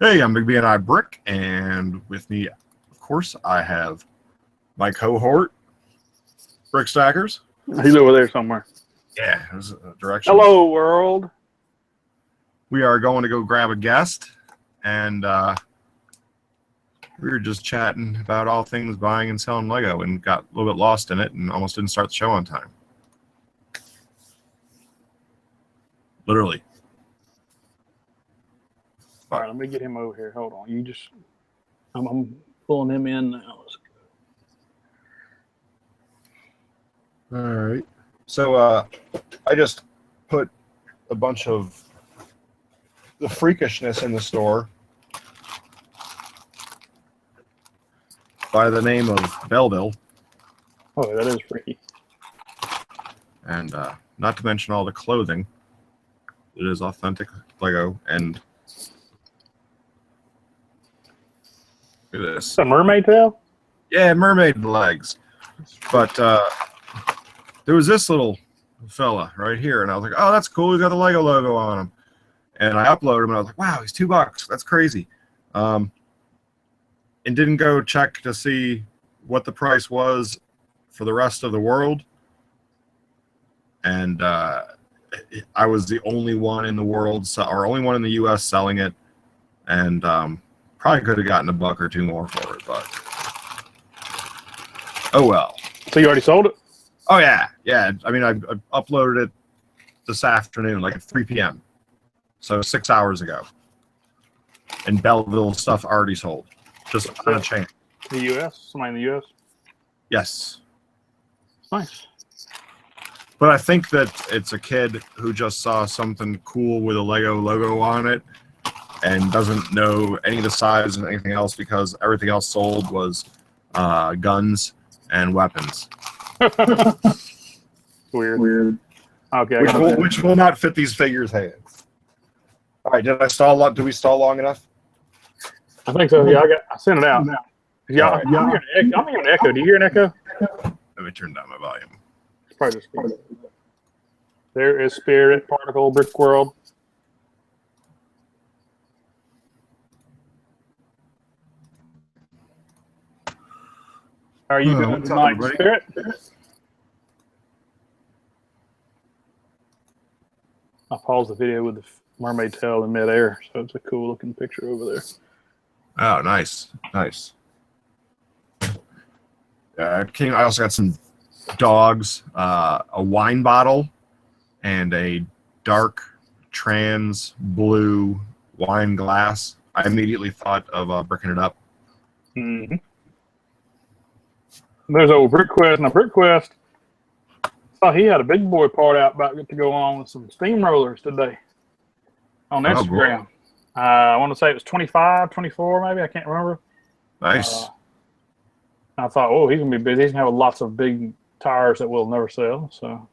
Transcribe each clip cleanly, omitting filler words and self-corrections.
Hey, I'm Big B and I Brick, and with me, of course, I have my cohort, Brick Stackers. He's over there somewhere. Yeah, there's a direction. Hello, world. We are going to go grab a guest, and we were just chatting about all things buying and selling Lego, and got a little bit lost in it, and almost didn't start the show on time. Literally. All right, let me get him over here. Hold on. You just, I'm pulling him in now. All right. So I just put a bunch of the freakishness in the store by the name of Belleville. Oh, that is freaky. And not to mention all the clothing. It is authentic Lego, and look at this. It's a mermaid tail? Yeah, mermaid legs. But there was this little fella right here, and I was like, oh, that's cool. He's got the Lego logo on him. And I uploaded him, and I was like, wow, he's $2. That's crazy. And didn't go check to see what the price was for the rest of the world. And I was the only one in the world, or only one in the U.S. selling it. And probably could have gotten $1 or $2 more for it, but oh well. So you already sold it? Oh yeah. I mean, I uploaded it this afternoon, like at 3 p.m. So 6 hours ago. And Belleville stuff already sold, just on a chain. The U.S. Somebody in the U.S. Yes. Nice. But I think that it's a kid who just saw something cool with a Lego logo on it and doesn't know any of the size and anything else, because everything else sold was guns and weapons. Weird. Okay. Which will not fit these figures' hands. All right, did we stall long enough? I think so. Yeah, I sent it out. Yeah, I'm hearing an echo. Do you hear an echo? Let me turn down my volume. It's probably just there is Spirit, Particle, Brick World. How are you doing tonight, Spirit? I paused the video with the mermaid tail in midair, so it's a cool looking picture over there. Oh, nice. I also got some dogs, a wine bottle, and a dark trans blue wine glass. I immediately thought of bricking it up. Mm-hmm. There's old BrickQuest. Now, BrickQuest, he had a big boy part out about to go on with some steamrollers today on Instagram. I want to say it was 25, 24 maybe. I can't remember. Nice. I thought, oh, he's going to be busy. He's going to have lots of big tires that we'll never sell. So,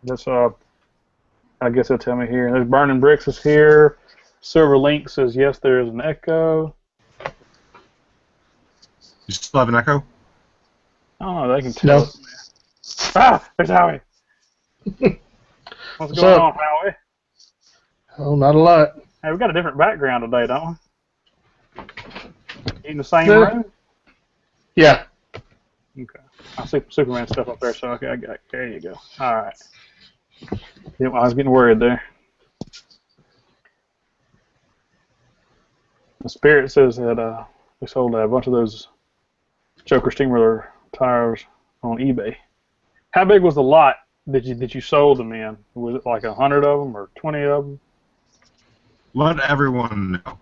that's, I guess they'll tell me here. There's Burning Bricks is here. Silver Link says, yes, there is an echo. You still have an echo? Oh, they can tell. No. There's Howie. What's going on, Howie? Oh, not a lot. Hey, we got a different background today, don't we? In the same room? Yeah. Okay. I see Superman stuff up there, so okay, I got it. There you go. All right. Yeah, I was getting worried there. The Spirit says that we sold a bunch of those Joker Steamroller tires on eBay. How big was the lot that you sold them in? Was it like 100 of them or 20 of them? Let everyone know.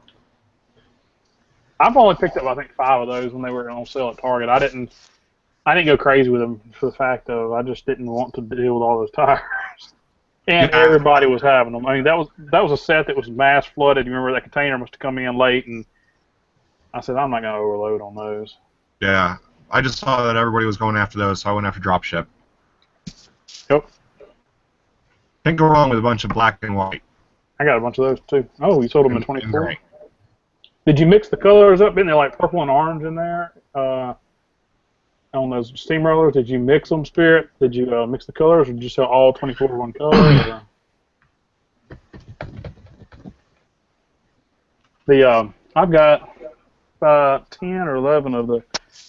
I've only picked up, I think, 5 of those when they were on sale at Target. I didn't go crazy with them for the fact of I just didn't want to deal with all those tires. And everybody was having them. I mean, that was a set that was mass flooded. You remember that container must have come in late, and I said, I'm not going to overload on those. Yeah, I just saw that everybody was going after those, so I went after drop ship. Yep. Can't go wrong with a bunch of black and white. I got a bunch of those too. Oh, you sold them in 24. Did you mix the colors up? Isn't there like purple and orange in there? on those steamrollers? Did you mix them, Spirit? Did you mix the colors, or did you sell all 24 one color? I've got 10 or 11 of the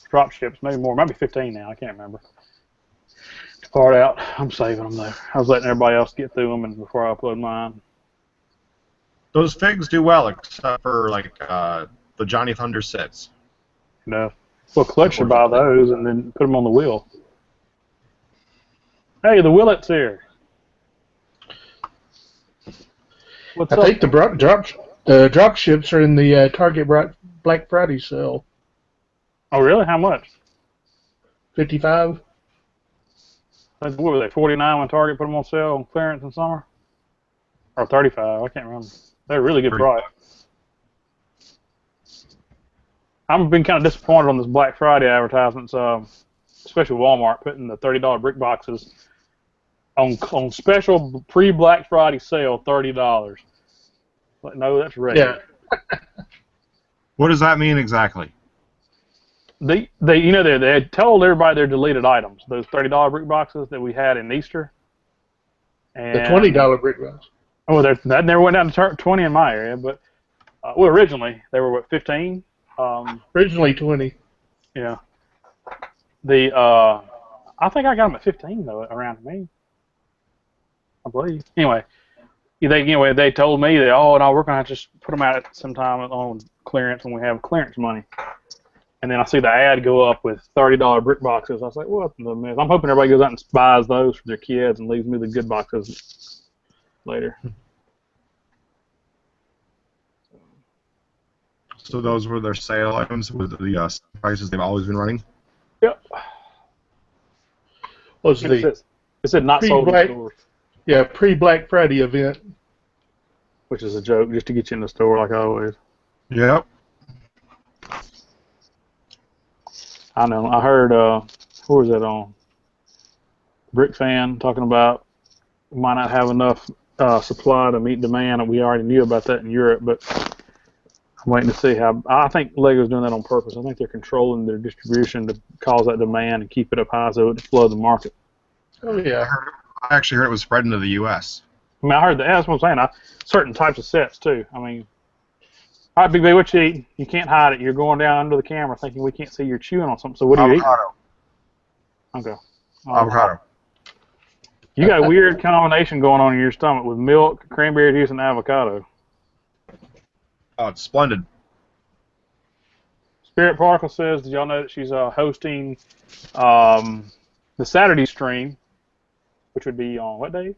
drop ships, maybe more, maybe 15 now. I can't remember. To part out, I'm saving them though. I was letting everybody else get through them, and before I upload mine. Those figs do well, except for like the Johnny Thunder sets. No. Well, Clutch should buy those and then put them on the wheel. Hey, the Willet's here. What's I up? think the drop ships are in the Target Black Friday sale. Oh, really? How much? 55. What were they? 49 when Target put them on sale on clearance in summer, or 35? I can't remember. They're a really good price. I've been kind of disappointed on this Black Friday advertisements, especially Walmart putting the $30 brick boxes on special pre-Black Friday sale, $30. Like, no, that's regular. Yeah. What does that mean exactly? They had told everybody they're deleted items. Those $30 brick boxes that we had in Easter. And, The $20 brick box. Oh, that never went down to 20 in my area, but originally they were what, 15. Originally 20. Yeah. I think I got them at 15 though around me. I believe. Anyway, they told me that no, we're gonna just put them out at some time on clearance when we have clearance money. And then I see the ad go up with $30 brick boxes. I was like, what the mess? I'm hoping everybody goes out and buys those for their kids and leaves me the good boxes later. So those were their sale items with the prices they've always been running? Yep. Was It said not sold in stores, pre-Black Friday event. which is a joke just to get you in the store like always. Yep. I know. I heard, who was that on? Brick Fan talking about we might not have enough supply to meet demand. We already knew about that in Europe, but I'm waiting to see how. I think Lego's doing that on purpose. I think they're controlling their distribution to cause that demand and keep it up high so it flood the market. Oh, yeah. I actually heard it was spreading to the U.S. I mean, I heard that. That's what I'm saying. Certain types of sets, too. I mean, all right, Big B, what you eating? You can't hide it. You're going down under the camera thinking we can't see you're chewing on something. So what are you eating? Avocado. Okay. Avocado. You got a weird combination going on in your stomach with milk, cranberry juice, and avocado. Oh, it's splendid. Spirit Particle says, did y'all know that she's hosting the Saturday stream, which would be on what day?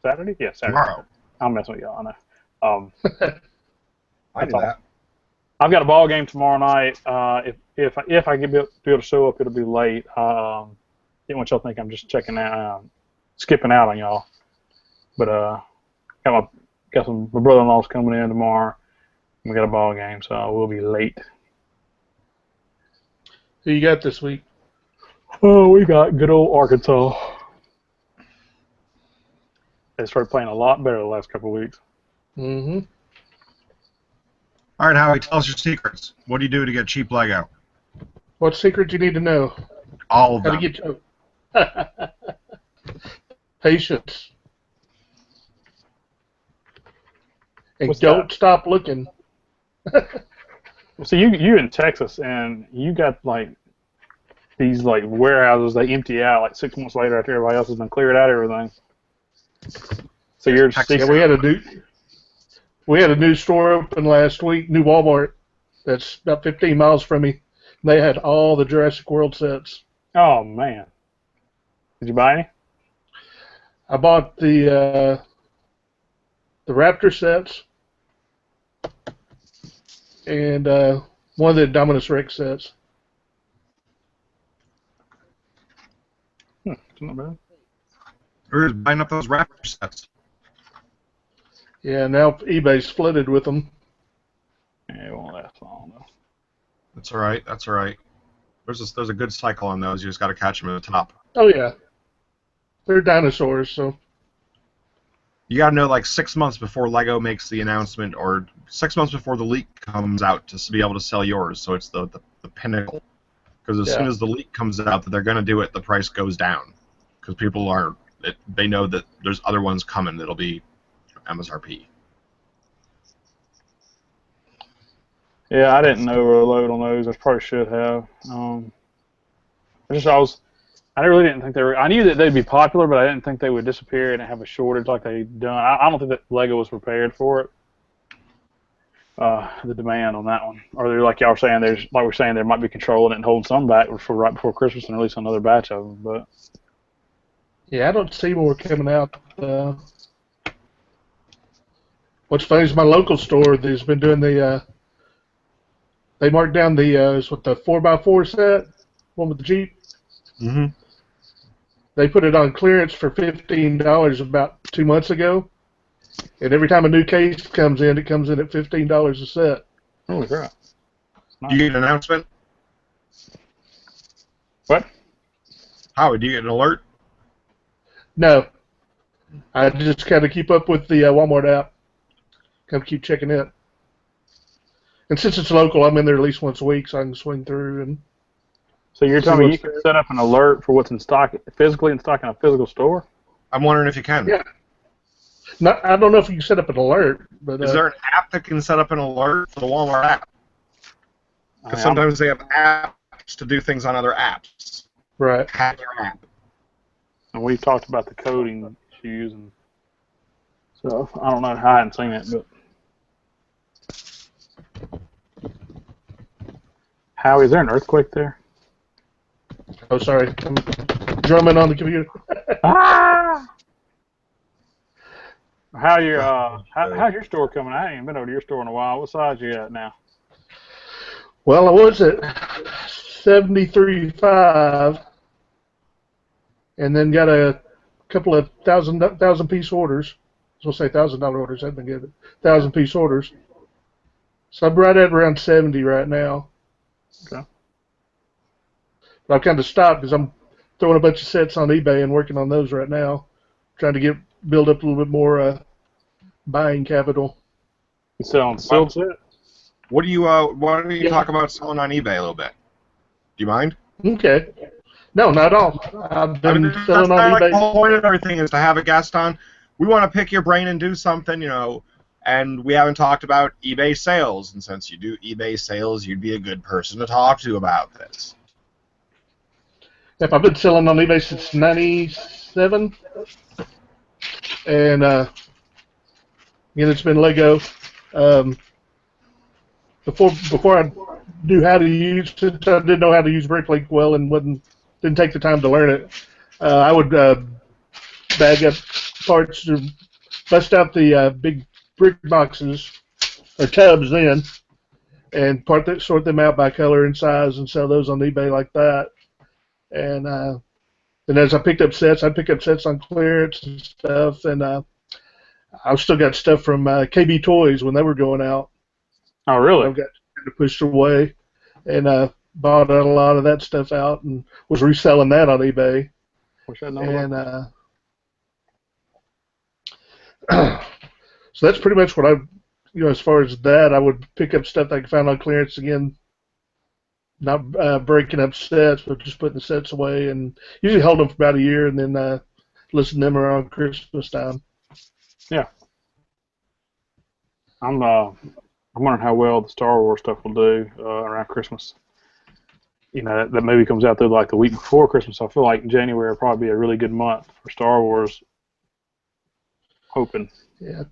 Saturday? Yeah, Saturday. Tomorrow. I'm messing with y'all, I know. I do that. I've got a ball game tomorrow night. If I get be able to show up, it'll be late. Didn't want y'all to think I'm just checking out, skipping out on y'all. But got my brother-in-law's coming in tomorrow. We got a ball game, so I will be late. Who you got this week? Oh, we got good old Arkansas. They started playing a lot better the last couple of weeks. Mm-hmm. All right, Howie, tell us your secrets. What do you do to get cheap Lego? What secret you need to know? All of How them. to get patience. And What's don't that? stop looking. So you in Texas, and you got like these like warehouses they empty out like 6 months later after everybody else has been cleared out everything. So you're just Yeah, we had a new store open last week, new Walmart. That's about 15 miles from me. They had all the Jurassic World sets. Oh man, did you buy any? I bought the Raptor sets and one of the Dominus Rex sets. Not bad. We're just buying up those Raptor sets. Yeah, now eBay's flooded with them. Yeah, it won't last long though. That's all right. That's all right. There's a good cycle on those. You just got to catch them at the top. Oh yeah, they're dinosaurs. So You got to know like 6 months before Lego makes the announcement, or 6 months before the leak comes out, to be able to sell yours. So it's the pinnacle Because as Yeah. soon as the leak comes out that they're going to do it, the price goes down. Because people they know that there's other ones coming that'll be MSRP. Yeah, I didn't overload on those. I probably should have. I really didn't think they were. I knew that they'd be popular, but I didn't think they would disappear and have a shortage like they've done. I don't think that Lego was prepared for it. The demand on that one, or they're like y'all were saying, there might be controlling it and holding some back for right before Christmas and release another batch of them. But Yeah, I don't see more coming out. What's funny is my local store has been doing they marked down the 4x4 set, one with the Jeep. Mm-hmm. They put it on clearance for $15 about 2 months ago, and every time a new case comes in, it comes in at $15 a set. holy crap! You get an announcement? What? Howard, do you get an alert? No, I just kind of keep up with the Walmart app. Kind of keep checking it. And since it's local, I'm in there at least once a week, so I can swing through and. So you're See telling me you what's can there. set up an alert for what's in stock, physically in stock in a physical store? I'm wondering if you can. Yeah. I don't know if you can set up an alert, but Is there an app that can set up an alert for the Walmart app? Because sometimes they have apps to do things on other apps. right. Hack your app. And we've talked about the coding issues and stuff. I don't know. I hadn't seen it, but Howie, is there an earthquake there? Oh, sorry. I'm drumming on the computer. Ah! How's your store coming? I ain't been over to your store in a while. What size you at now? Well, I was at 73.5, and then got a couple of thousand piece orders. I was gonna say $1,000 orders. I've been getting 1,000-piece orders. So I'm right at around 70 right now. Okay. But I've kind of stopped because I'm throwing a bunch of sets on eBay and working on those right now, trying to build up a little bit more buying capital. You selling sealed set? Why don't you Yeah. talk about selling on eBay a little bit? Do you mind? Okay. No, not at all. I've been selling on that's eBay. the whole point of everything is to have a guest on. We want to pick your brain and do something, and we haven't talked about eBay sales. And since you do eBay sales, you'd be a good person to talk to about this. Yep, I've been selling on eBay since '97, and again, it's been Lego. Before I knew how to use it, I didn't know how to use BrickLink well and didn't take the time to learn it. I would bag up parts to bust out the big brick boxes or tubs then, and sort them out by color and size and sell those on eBay like that. And as I picked up sets, I'd pick up sets on clearance and stuff. And I've still got stuff from KB Toys when they were going out. Oh, really? I've got kind of pushed away, and bought a lot of that stuff out and was reselling that on eBay. Wish I'd known And so that's pretty much what as far as that, I would pick up stuff I could find on clearance again. Not breaking up sets, but just putting the sets away, and usually hold them for about a year, and then listen to them around Christmas time. Yeah. I'm wondering how well the Star Wars stuff will do around Christmas. That movie comes out there like the week before Christmas. So I feel like January will probably be a really good month for Star Wars. Hoping. Yeah,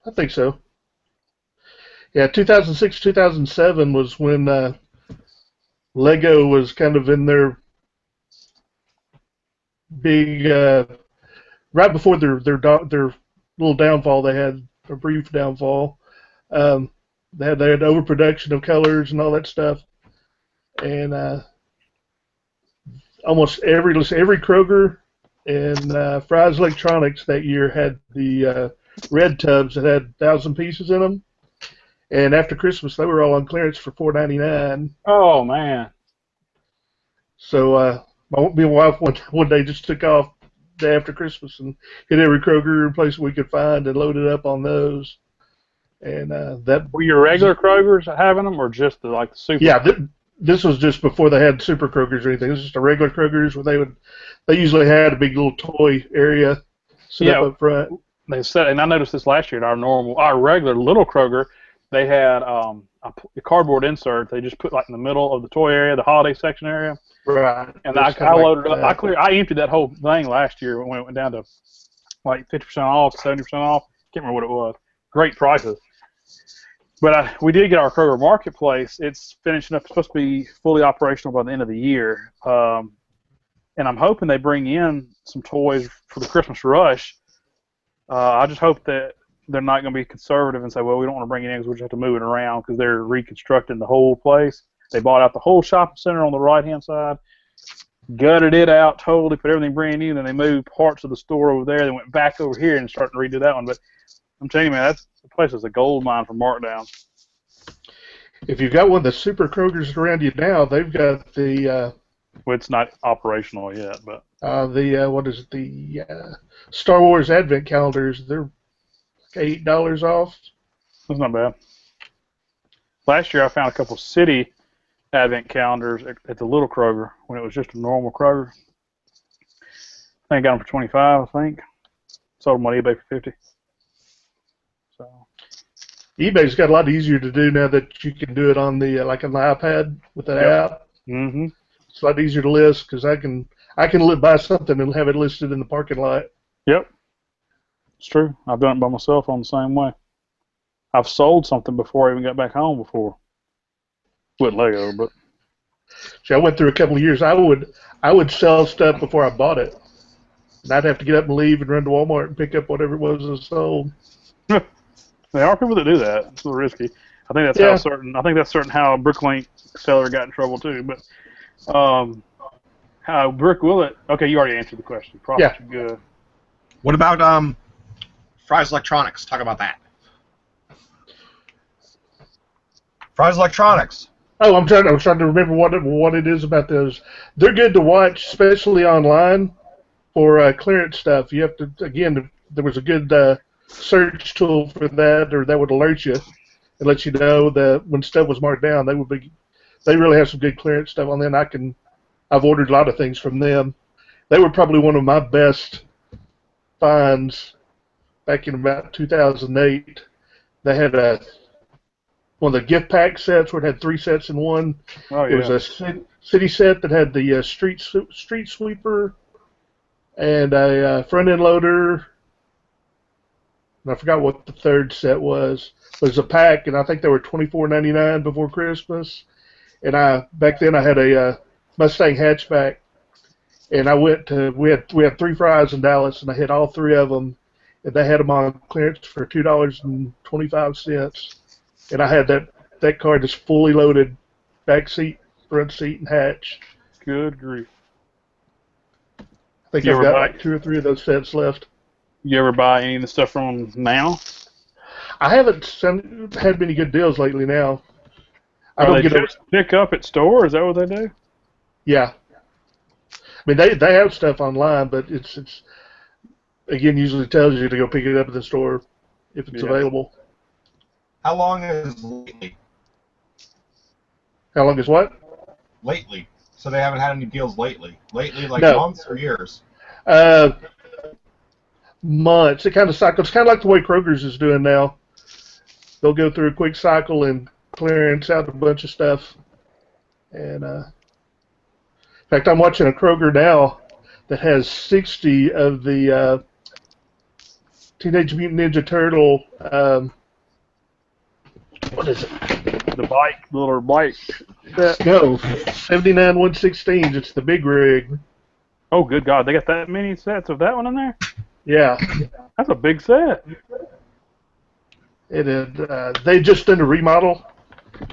I think so. Yeah, 2006, 2007 was when Lego was kind of in their big, right before their little downfall. They had a brief downfall. They had overproduction of colors and all that stuff, and almost every Kroger and Fry's Electronics that year had the red tubs that had 1,000 pieces in them. And after Christmas, they were all on clearance for $4.99. Oh, man. So my wife one day just took off day after Christmas and hit every Kroger place we could find and loaded up on those. And that Were your regular Krogers having them, or just the super? Yeah, this was just before they had Super Krogers or anything. This was just a regular Krogers where they usually had a big little toy area set up front. They said, and I noticed this last year at our regular little Kroger, they had a cardboard insert. They just put like in the middle of the toy area, the holiday section area. Right. And I loaded up. I emptied that whole thing last year when it went down to like 50% off, 70% off. Can't remember what it was. Great prices. But we did get our Kroger Marketplace. It's finishing up. It's supposed to be fully operational by the end of the year. And I'm hoping they bring in some toys for the Christmas rush. I just hope that they're not going to be conservative and say, well, we don't want to bring it in because we just have to move it around because they're reconstructing the whole place. They bought out the whole shopping center on the right-hand side, gutted it out totally, put everything brand new, then they moved parts of the store over there. They went back over here and started to redo that one. But I'm telling you, man, the place is a gold mine for markdowns. If you've got one of the Super Krogers around you now, they've got the... well, it's not operational yet, but... what is it? The Star Wars Advent calendars, they're like $8 off. That's not bad. Last year I found a couple city Advent calendars at the little Kroger when it was just a normal Kroger. I think I got them for 25, I think. Sold them on eBay for 50. So eBay's got a lot easier to do now that you can do it on the like on the iPad with the app. Mm-hmm. It's a lot easier to list because I can buy something and have it listed in the parking lot. Yep. It's true. I've done it by myself on the same way. I've sold something before I even got back home before. With Lego, but see, I went through a couple of years. I would sell stuff before I bought it. And I'd have to get up and leave and run to Walmart and pick up whatever it was I sold. There are people that do that. It's a little risky. I think that's how a Bricklink seller got in trouble too. But how Brick Willett? Okay, you already answered the question. Profits are good. What about Fry's Electronics? Talk about that. Fry's Electronics. Oh, I'm trying to remember what it is about those. They're good to watch, especially online for clearance stuff. You have to, again, there was a good search tool for that, or that would alert you and let you know that when stuff was marked down, they really have some good clearance stuff on there. And I've ordered a lot of things from them. They were probably one of my best finds back in about 2008. They had one of the gift pack sets where it had 3 sets in one. Oh, yeah. It was a city set that had the street sweeper and a front end loader. And I forgot what the third set was. It was a pack, and I think they were $24.99 before Christmas. And back then I had a Mustang hatchback, and we had 3 Fry's in Dallas, and I hit all 3 of them, and they had them on clearance for $2.25. And I had that car just fully loaded, back seat, front seat, and hatch. Good grief. I think I've got like 2 or 3 of those sets left. You ever buy any of the stuff from them now? I haven't had many good deals lately now. They just pick up at store? Is that what they do? Yeah. I mean, they have stuff online, but it's again, usually tells you to go pick it up at the store if it's available. How long is lately? How long is what? Lately. So they haven't had any deals lately. Lately, like No. months or years? Months. It kind of cycles. It's kind of like the way Kroger's is doing now. They'll go through a quick cycle and clearance out a bunch of stuff. And in fact, I'm watching a Kroger now that has 60 of the Teenage Mutant Ninja Turtle. What is it? The little bike. No, 79 116. It's the big rig. Oh, good God. They got that many sets of that one in there? Yeah. That's a big set. It is. They just done a remodel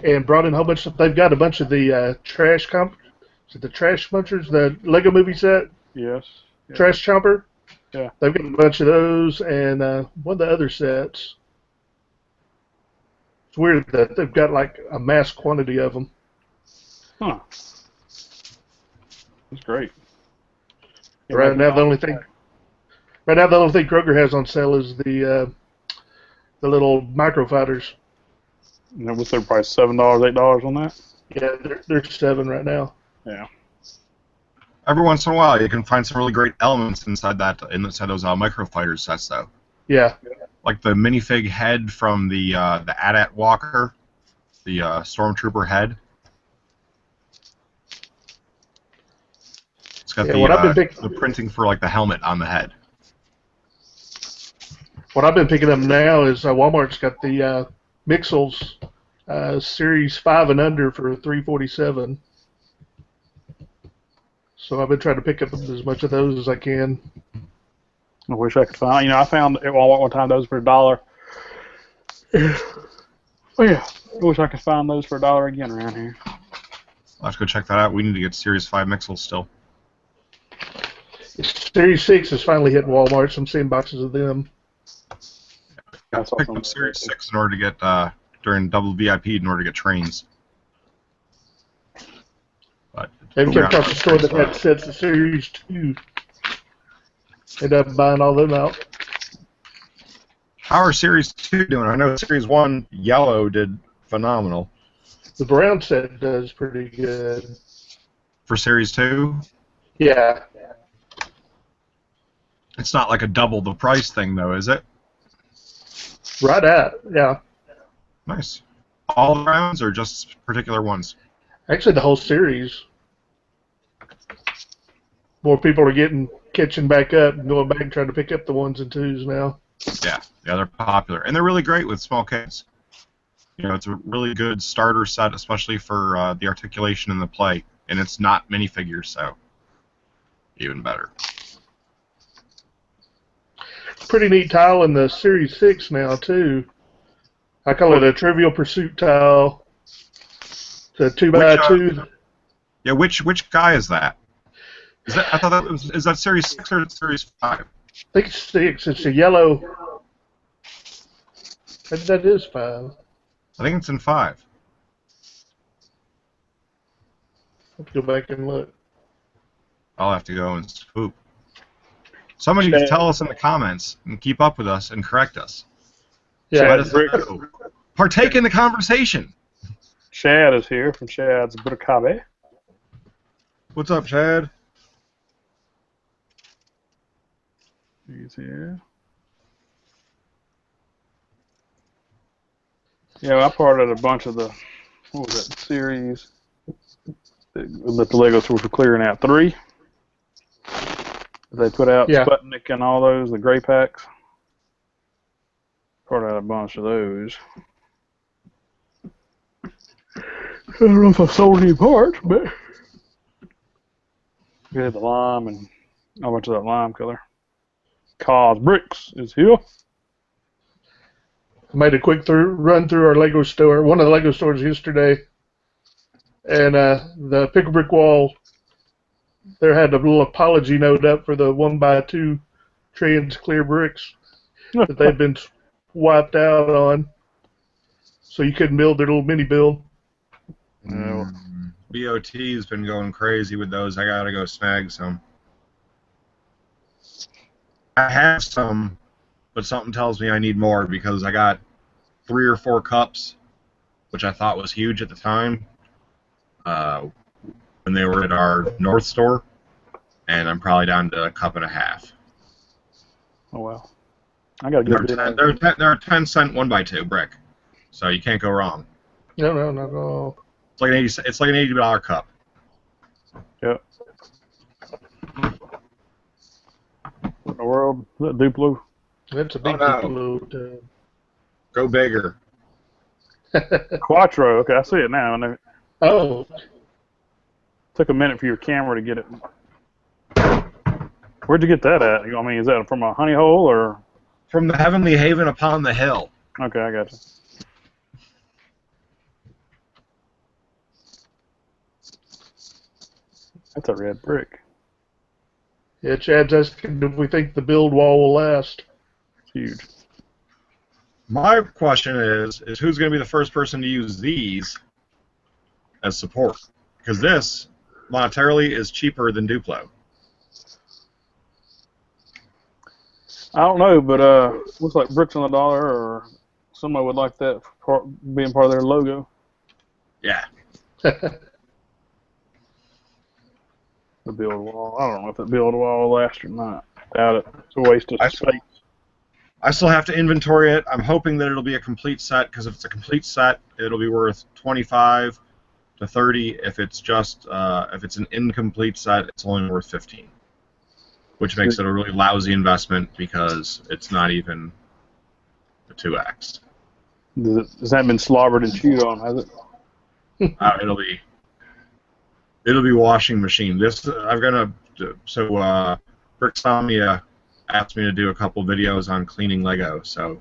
and brought in a whole bunch of stuff. They've got a bunch of the trash the Trash Munchers, the Lego movie set. Yes. Trash Chomper. Yeah. They've got a bunch of those and one of the other sets. It's weird that they've got like a mass quantity of them. Huh. That's great. Right now, the only thing Kroger has on sale is the little microfighters. And what's their price? $7, $8 on that? Yeah, they're 7 right now. Yeah. Every once in a while, you can find some really great elements inside those microfighter sets, though. Yeah. Like the minifig head from the AT-AT Walker, the Stormtrooper head. It's got the printing for like the helmet on the head. What I've been picking up now is Walmart's got the Mixels Series 5 and under for $347. So I've been trying to pick up as much of those as I can. I wish I could find. You know, I found at Walmart one time those for $1. Oh yeah, I wish I could find those for $1 again around here. I'll have to go check that out. We need to get Series 5 Mixels still. Series 6 is finally hitting Walmart, so I'm seeing boxes of them. I picked up Series 6 in order to get, during double VIP, in order to get trains. But They've come across the store that had sets of Series 2. Ended up buying all them out. How are Series 2 doing? I know Series 1 yellow did phenomenal. The brown set does pretty good. For Series 2? Yeah. It's not like a double the price thing, though, is it? Right at, yeah. Nice. All rounds or just particular ones? Actually, the whole series. More people are catching back up and going back and trying to pick up the 1s and 2s now. Yeah, they're popular. And they're really great with small kids. You know, it's a really good starter set, especially for the articulation and the play. And it's not minifigures, so even better. Pretty neat tile in the Series 6 now, too. I call it a Trivial Pursuit tile. It's a 2x2. Yeah, which guy is that? I thought is that Series 6 or Series 5? I think it's 6. It's a yellow. That is 5. I think it's in 5. Let's go back and look. I'll have to go and swoop. Somebody can tell us in the comments and keep up with us and correct us. Yeah, partake in the conversation. Shad is here from Shad's Burkabe. What's up, Chad? He's here. Yeah, I parted a bunch of the, what was that, series that the Lego stores were clearing out. 3. They put out Sputnik and all those, the gray packs. Parted out a bunch of those. I don't know if I sold any parts, but we had the lime and a bunch of that lime color. Cos Bricks is here. I made a quick run through our Lego store, one of the Lego stores yesterday, and the Pickle Brick Wall, there had a little apology note up for the 1x2 trans clear bricks that they'd been wiped out on, so you couldn't build their little mini build. No. BOT's been going crazy with those. I gotta go snag some. I have some, but something tells me I need more because I got 3 or 4 cups, which I thought was huge at the time when they were at our North store, and I'm probably down to a cup and a half. Oh wow! I gotta get they're a 10-cent 1x2 brick, so you can't go wrong. No, not at all. It's like an $80 cup. Yep. What in the world? Is that Duplo? That's a big Duplo. Go bigger. Quattro. Okay, I see it now. Oh. Took a minute for your camera to get it. Where'd you get that at? I mean, is that from a honey hole or? From the Heavenly Haven upon the hill. Okay, I got you. That's a red brick. Yeah, Chad's asking if we think the build wall will last. It's huge. My question is who's going to be the first person to use these as support? Because this, monetarily, is cheaper than Duplo. I don't know, but looks like Bricks on the Dollar or somebody would like that for being part of their logo. Yeah. The build wall. I don't know if the build wall will last or not. Doubt it. It's a waste of space. I still have to inventory it. I'm hoping that it'll be a complete set, because if it's a complete set, it'll be worth 25 to 30. If it's just if it's an incomplete set, it's only worth 15, which makes it a really lousy investment because it's not even a 2x. Has that been slobbered and chewed on? Has it? It'll be washing machine. This I'm gonna Bricksomnia asked me to do a couple videos on cleaning Lego, so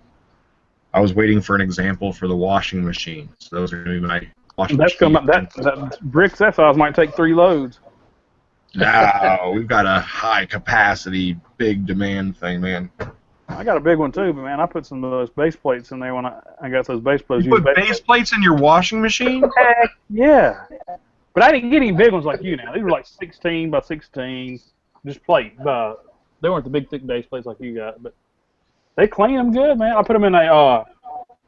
I was waiting for an example for the washing machine. So those are gonna be my washing machine. That bricks that size might take 3 loads. No, we've got a high capacity, big demand thing, man. I got a big one too, but man, I put some of those base plates in there when I got those base plates. You put base plates in your washing machine? Heck yeah. But I didn't get any big ones like you now. These were like 16 by 16, just plate. They weren't the big, thick base plates like you got, but they clean them good, man. I put them in a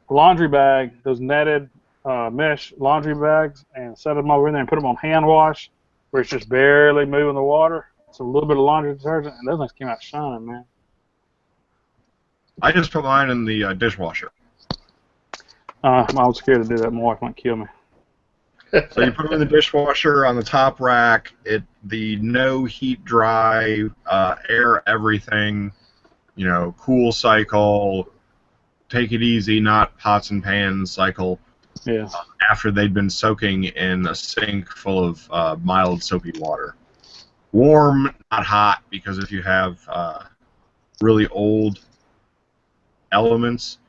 laundry bag, those netted mesh laundry bags, and set them over in there and put them on hand wash, where it's just barely moving the water. It's a little bit of laundry detergent, and those things came out shining, man. I just put mine in the dishwasher. I was scared to do that. My wife might kill me. So you put them in the dishwasher on the top rack. The no heat dry, air everything, cool cycle, take it easy, not pots and pans cycle. Yeah. After they'd been soaking in a sink full of mild soapy water. Warm, not hot, because if you have really old elements,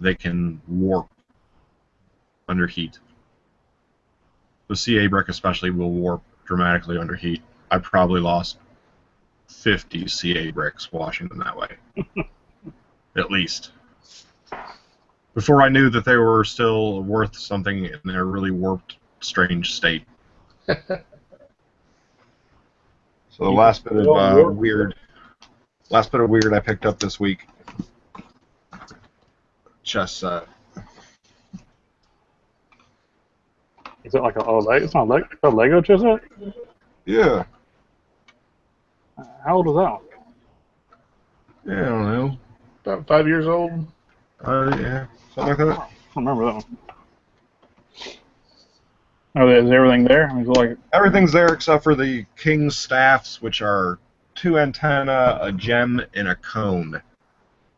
they can warp under heat. The CA brick especially will warp dramatically under heat. I probably lost 50 CA bricks washing them that way. At least. Before I knew that they were still worth something in their really warped, strange state. So the last bit of weird I picked up this week. Chess set. Is it like it's not a Lego chess set? Yeah. How old is that one? Yeah, I don't know. About 5 years old. Yeah, something like that. I don't remember that one. Oh, is everything there? I mean, everything's there except for the King's staffs, which are 2 antenna, a gem, and a cone.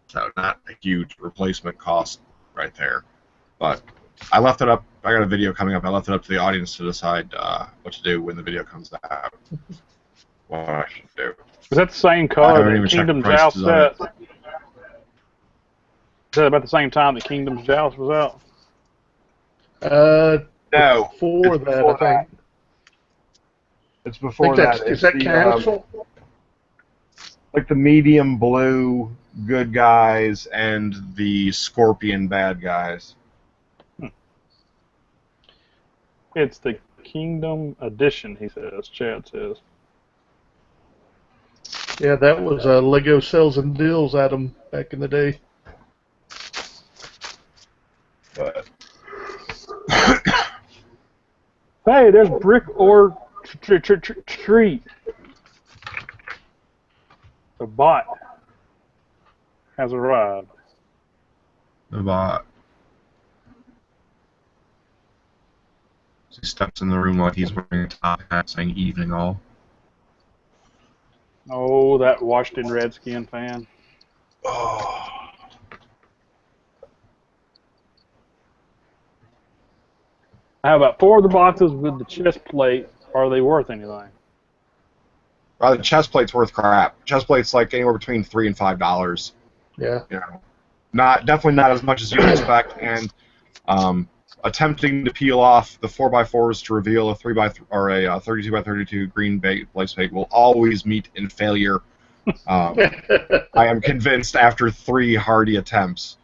So not a huge replacement cost right there. But I left it up. I got a video coming up. I left it up to the audience to decide what to do when the video comes out. What I should do. Is that the same color that Kingdom's Joust set? Is that about the same time that Kingdom's Joust was out? No. Before that, I think. It's before that. Is that Council? Like the medium blue good guys and the scorpion bad guys. It's the Kingdom Edition, he says. Chad says. Yeah, that was Lego Sells and Deals, Adam, back in the day. But hey, there's Brick or Treat. The bot has arrived. The bot. He steps in the room like he's wearing a top hat saying evening all. Oh, that Washington Redskin fan. Oh. I have about 4 of the boxes with the chest plate. Are they worth anything? The chest plate's worth crap. Chest plate's like anywhere between $3 and $5. Yeah. Definitely not as much as you'd expect, and attempting to peel off the 4x4s to reveal a 3x or a 32x32 green base plate will always meet in failure. I am convinced after 3 hardy attempts.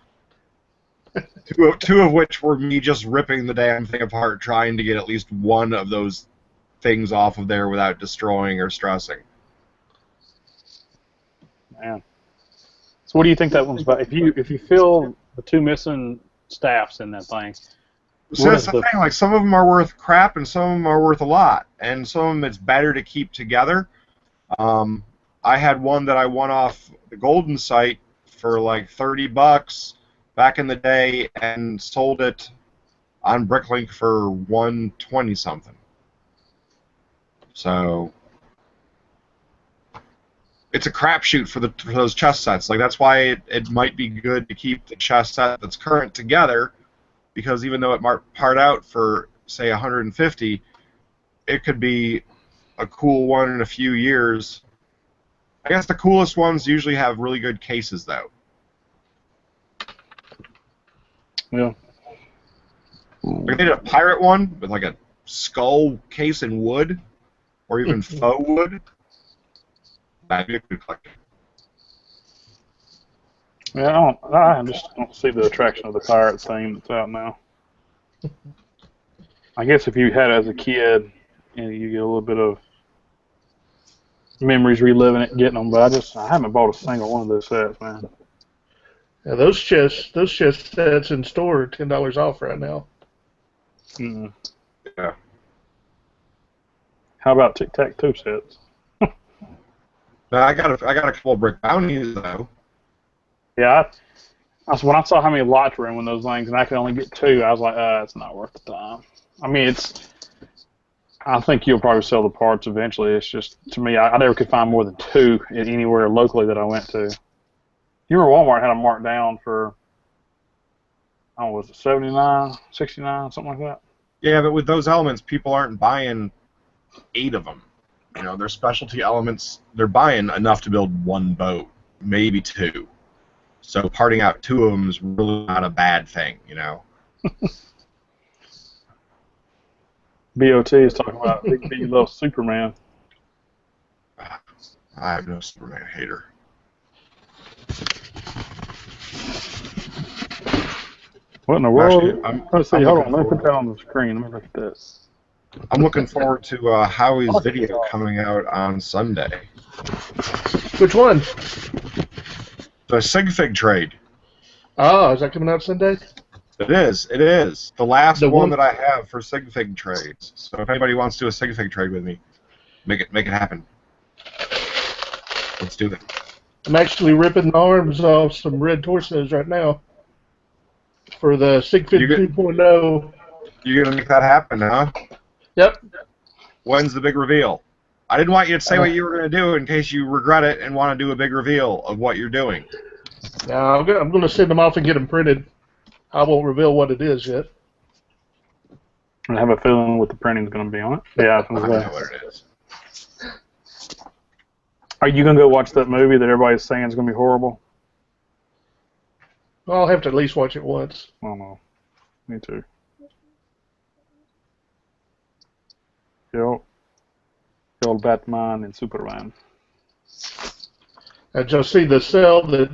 Two of which were me just ripping the damn thing apart, trying to get at least one of those things off of there without destroying or stressing. Man. So what do you think that one's about? If you fill the 2 missing staffs in that thing, So that's the thing. Like some of them are worth crap, and some of them are worth a lot, and some of them it's better to keep together. I had one that I won off the Golden site for like $30 back in the day, and sold it on Bricklink for $120 something. So it's a crapshoot for those chess sets. Like that's why it might be good to keep the chess set that's current together, because even though it might part out for say 150, it could be a cool one in a few years. I guess the coolest ones usually have really good cases though. Yeah. Like they did a pirate one with like a skull case in wood, or even faux wood. That'd be a good collection. Yeah, I just don't see the attraction of the pirate theme that's out now. I guess if you had it as a kid, you get a little bit of memories reliving it, getting them. But I haven't bought a single one of those sets, man. Yeah, those chess sets in store are $10 off right now. Mm. Yeah. How about tic-tac-toe sets? Now, I got a couple of brick bounties though. Yeah, when I saw how many lots were in those things, and I could only get 2, I was like, it's not worth the time. I mean, I think you'll probably sell the parts eventually. It's just, to me, I never could find more than 2 anywhere locally that I went to. You remember Walmart had them marked down for, I don't know, was it $79, $69, something like that? Yeah, but with those elements, people aren't buying 8 of them. You know, they're specialty elements. They're buying enough to build 1 boat, maybe 2. So parting out 2 of them is really not a bad thing, you know. BOT is talking about Big B loves Superman. I have no Superman hater. What in the world? Actually, Let's see. Hold on. Let me put that on the screen. Let me look at this. I'm looking forward to Howie's video coming out on Sunday. Which one? The Sigfig trade. Oh, is that coming out Sunday? It is. It is. The last The one one- that I have for Sigfig trades. So if anybody wants to do a Sigfig trade with me, make it happen. Let's do it. I'm actually ripping the arms off some red torsos right now for the Sigfig You get- 2.0. You're gonna make that happen, huh? Yep. When's the big reveal? I didn't want you to say what you were gonna do in case you regret it and want to do a big reveal of what you're doing. Now I'm going to send them off and get them printed. I won't reveal what it is yet. I have a feeling what the printing's going to be on it. Yeah, I don't know what it is. Are you going to go watch that movie that everybody's saying is going to be horrible? I'll have to at least watch it once. I don't know. Me too. The old Batman and Superman. Did y'all see the sale that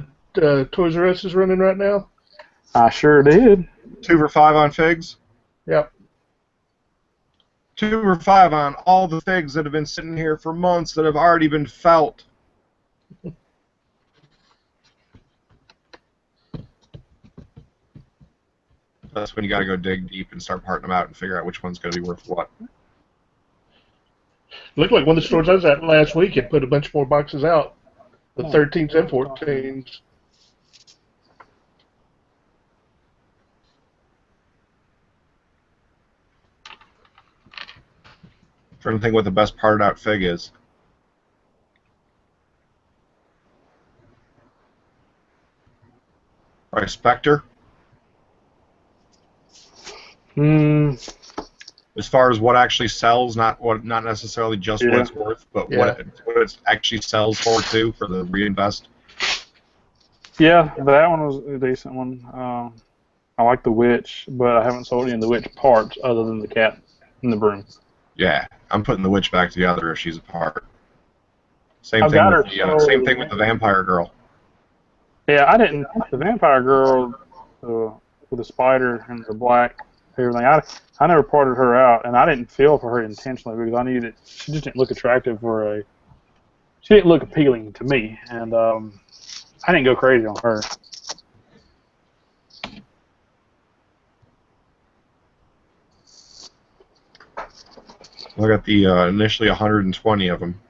Toys R Us is running right now? I sure did. 2 for $5 on figs. Yep. 2 for $5 on all the figs that have been sitting here for months that have already been felt. That's when you got to go dig deep and start parting them out and figure out which one's going to be worth what. Looked like one of the stores I was at last week had put a bunch more boxes out. The 13s and 14s. Trying to think what the best parted out fig is. Right, Spectre. As far as what actually sells, not necessarily just what it's worth, but what it actually sells for too, for the reinvest. Yeah, that one was a decent one. I like the witch, but I haven't sold any of the witch parts other than the cat and the broom. Yeah, I'm putting the witch back together if she's apart. Same I've thing got with her the sold. same thing with the vampire girl. Yeah, I didn't. The vampire girl with the spider and the black everything. I never parted her out, and I didn't feel for her intentionally because I knew that she just didn't look attractive she didn't look appealing to me, and I didn't go crazy on her. I got the initially 120 of them.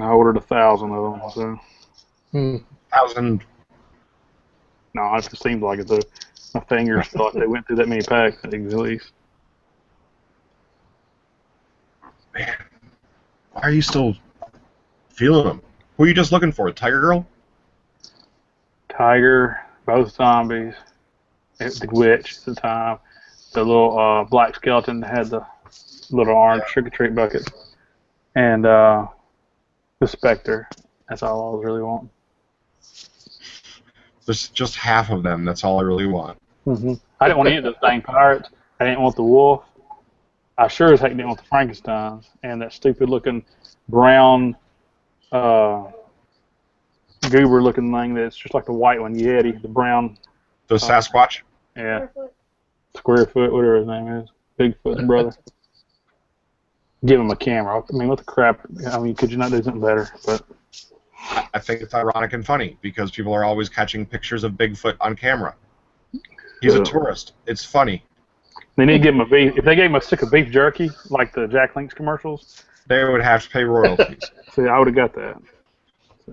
I ordered 1,000 of them. So 1,000. no, it seems like it though. My fingers feel like they went through that many packs at least. Man, why are you still feeling them? Who are you just looking for? Tiger Girl? Tiger, both zombies, the witch at the time, the little black skeleton that had the little orange trick-or-treat bucket, and the Spectre. That's all I was really wanting. There's just half of them. That's all I really want. Mm-hmm. I didn't want any of those dang pirates. I didn't want the wolf. I sure as heck didn't want the Frankensteins and that stupid-looking brown goober-looking thing that's just like the white one, Yeti, the brown. The Sasquatch? Yeah. Squarefoot, whatever his name is. Bigfoot's brother. Give him a camera. I mean, what the crap? I mean, could you not do something better? But I think it's ironic and funny because people are always catching pictures of Bigfoot on camera. He's a tourist. It's funny. They need to give him a beef. If they gave him a stick of beef jerky, like the Jack Link's commercials, They would have to pay royalties. see, I would have got that. See.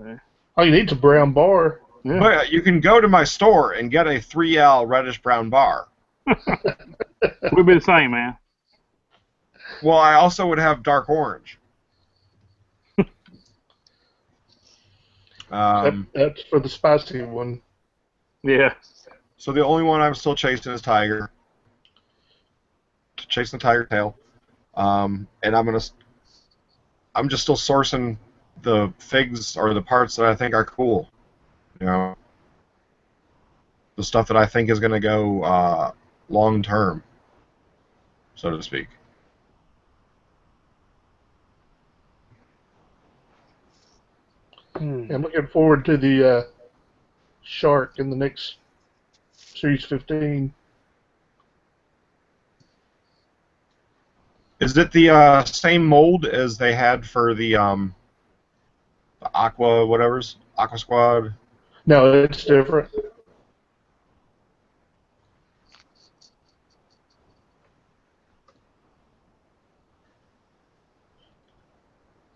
All you need is a brown bar. Yeah. But you can go to my store and get a 3L reddish-brown bar. We'd be the same, man. Well, I also would have dark orange. That's for the spicy one. Yeah. So the only one I'm still chasing is Tiger. Chasing the Tiger tail. And I'm just still sourcing the figs or the parts that I think are cool. You know, the stuff that I think is going to go long term, so to speak. I'm looking forward to the shark in the next Series 15. Is it the same mold as they had for the Aqua whatever's Aqua Squad? No, it's different.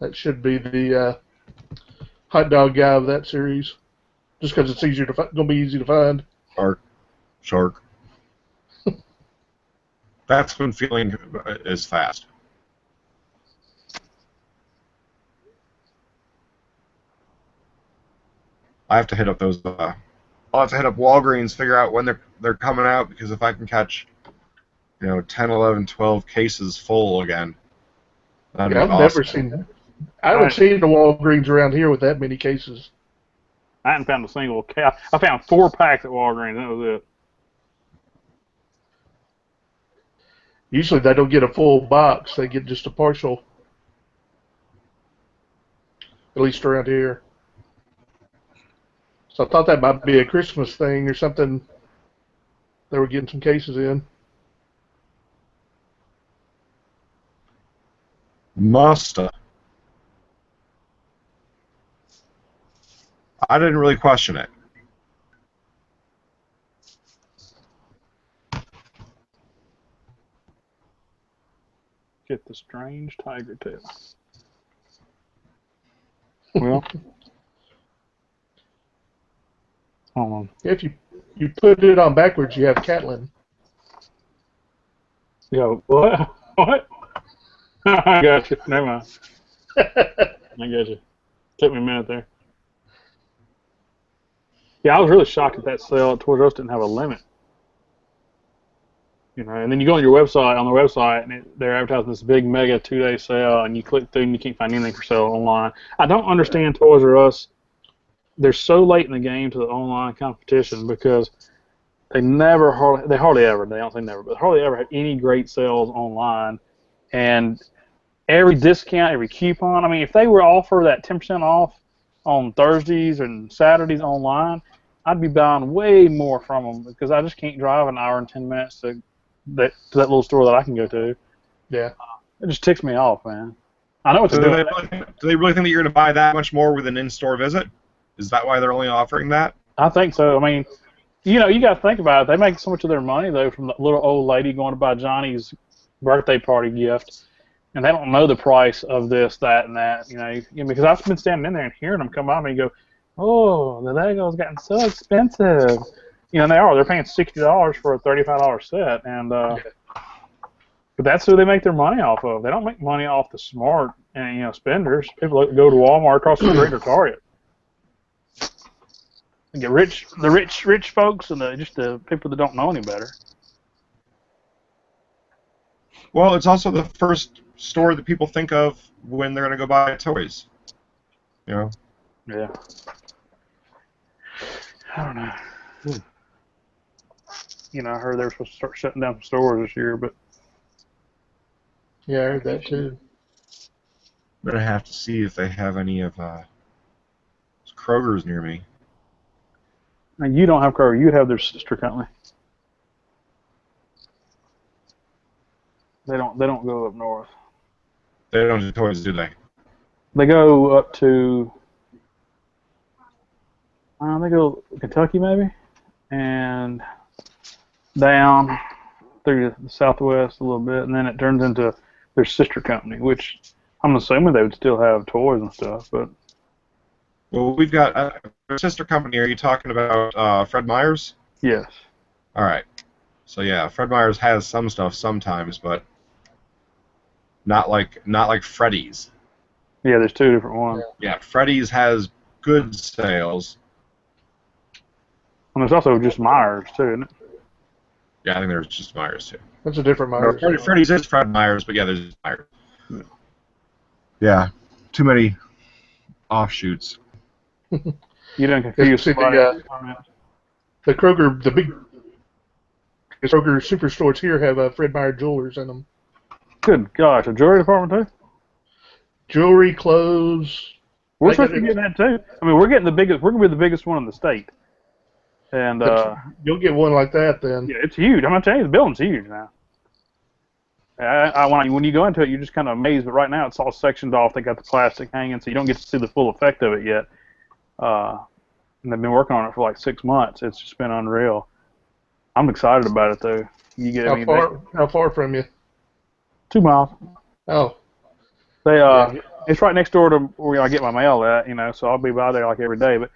That should be the hot dog guy of that series, just because it's easier to going to be easy to find. Shark. That's been feeling is fast. I have to hit up those. I'll have to hit up Walgreens, figure out when they're coming out, because if I can catch, 10, 11, 12 cases full again, that'd be I've awesome. never seen. I haven't seen the Walgreens around here with that many cases. I hadn't found a single case. I found 4 packs at Walgreens. That was it. Usually they don't get a full box. They get just a partial. At least around here. So I thought that might be a Christmas thing or something. They were getting some cases in. Musta. I didn't really question it. Get the strange tiger tail. Well, hold on. If you put it on backwards, you have Catlin. Yo, what? What? I got you. Never mind. I got you. Took me a minute there. Yeah, I was really shocked that sale at Toys R Us didn't have a limit. And then you go on your website, and they're advertising this big mega 2-day sale, and you click through and you can't find anything for sale online. I don't understand Toys R Us. They're so late in the game to the online competition because they hardly ever, they don't say never, but hardly ever have any great sales online. And every discount, every coupon, I mean, if they were to offer that 10% off on Thursdays and Saturdays online, I'd be buying way more from them because I just can't drive an hour and 10 minutes to that little store that I can go to. Yeah. It just ticks me off, man. I know what to Do do. they really think that you're going to buy that much more with an in-store visit? Is that why they're only offering that? I think so. I mean, you got to think about it. They make so much of their money, though, from the little old lady going to buy Johnny's birthday party gift, and they don't know the price of this, that, and that. Because I've been standing in there and hearing them come by me and go, "Oh, the Legos gotten so expensive." And they are. They're paying $60 for a $35 set, and but that's who they make their money off of. They don't make money off the smart and spenders. People that go to Walmart across the street or Target. They get the rich folks, and just the people that don't know any better. Well, it's also the first store that people think of when they're going to go buy toys. Yeah. I don't know. I heard they were supposed to start shutting down some stores this year, but yeah, I heard that too. I'm going to have to see if they have any of Kroger's near me. And you don't have Kroger. You'd have their sister company. They don't go up north. They don't do toys, do they? They go up to they go Kentucky maybe, and down through the southwest a little bit, and then it turns into their sister company, which I'm assuming they would still have toys and stuff. But well, we've got a sister company. Are you talking about Fred Meyer's? Yes. All right. So yeah, Fred Meyer's has some stuff sometimes, but not like Freddy's. Yeah, there's two different ones. Yeah, Freddy's has good sales. And there's also just Myers too, isn't it? Yeah, I think there's just Myers too. That's a different Myers. No, Freddy's is Fred Meyer's, but yeah, there's Myers. Yeah, too many offshoots. You don't confuse the Kroger, the big Kroger superstores here have Fred Meyer jewelers in them. Good gosh, a jewelry department too? Jewelry, clothes. We're supposed to be getting that too. I mean, we're getting the biggest. We're gonna be the biggest one in the state. And you'll get one like that then. Yeah, it's huge. I'm gonna tell you, the building's huge now. When you go into it, you're just kind of amazed. But right now, it's all sectioned off. They got the plastic hanging, so you don't get to see the full effect of it yet. And they've been working on it for like 6 months. It's just been unreal. I'm excited about it though. How far from you? 2 miles. Oh. It's right next door to where I get my mail at, so I'll be by there like every day. But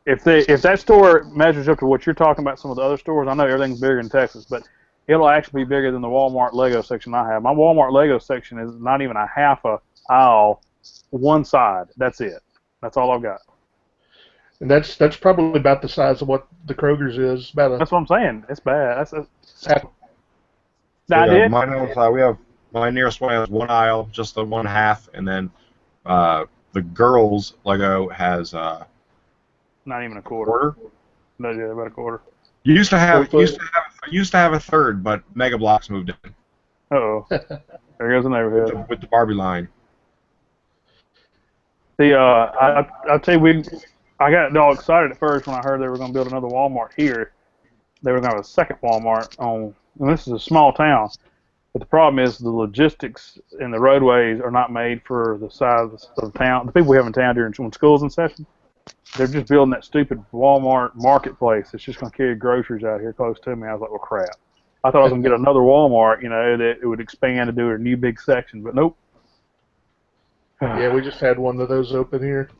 if that store measures up to what you're talking about, some of the other stores, I know everything's bigger in Texas, but it'll actually be bigger than the Walmart Lego section I have. My Walmart Lego section is not even a half a aisle, one side. That's it. That's all I've got. And that's probably about the size of what the Kroger's is. That's what I'm saying. It's bad. My nearest one has one aisle, just the one half, and then the girls' Lego has not even a quarter. No, yeah, about a quarter. Used to have a third, but Mega Bloks moved in. Uh-oh. There goes the neighborhood. With the Barbie line. I'll tell you, I got all excited at first when I heard they were going to build another Walmart here. They were going to have a second Walmart and this is a small town. But the problem is the logistics and the roadways are not made for the size of the town. The people we have in town during when school's in session, they're just building that stupid Walmart marketplace that's just going to carry groceries out here close to me. I was like, well, crap. I thought I was going to get another Walmart, that it would expand to do a new big section, but nope. Yeah, we just had one of those open here.